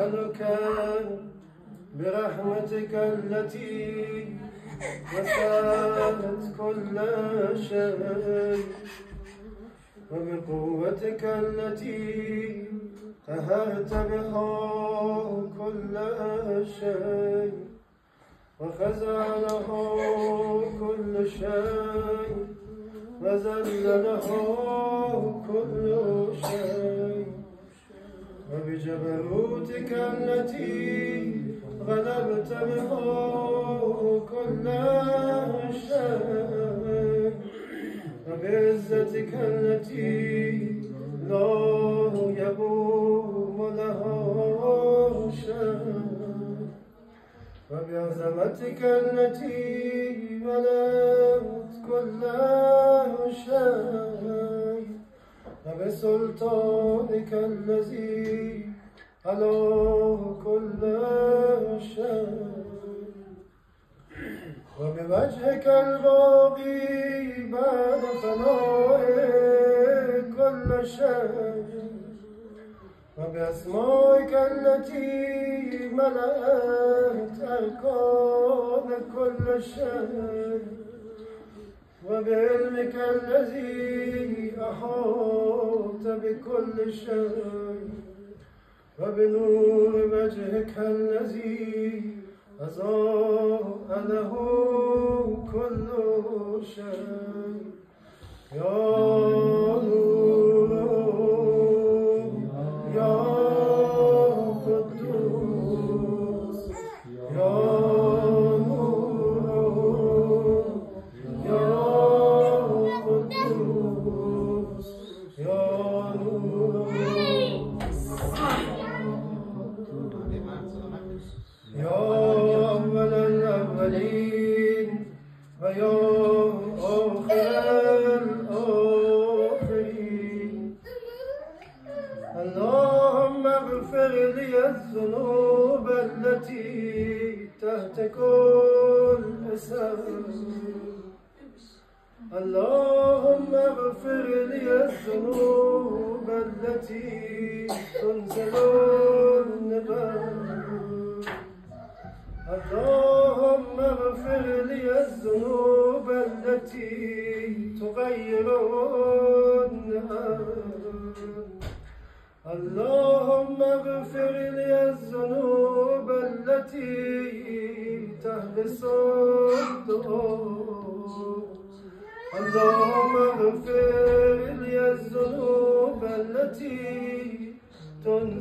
أسألك برحمتك التي وسعت كل شيء وبقوتك التي قهرت بها كل شيء وخزع له كل شيء وذل له كل شيء وبجبروتك التي غلبت بها كل شيء وبعزتك التي لا يقوم لها شيء وبعظمتك التي ملأت كل شيء وبسلطانك الذي على كل شيء وبوجهك الباقي بعد فناء كل شيء وبأسمائك التي ملأت أركان كل شيء وبعلمك الذي أحاط بكل شيء وبنور وجهك الذي أضاء له كل شيء يا نور يا قدوس يا نور يا قدوس يا نور يا أول الأولين ويا آخر الآخرين اللهم اغفر لي الذنوب التي تحت كل اسم اللهم اغفر لي الذنوب التي تنزل النبات اللهم اغفر لي الذنوب التي تغير النهار اللهم اغفر لي الذنوب التي تحبس الدعاء اللهم اغفر لي الذنوب التي تنزل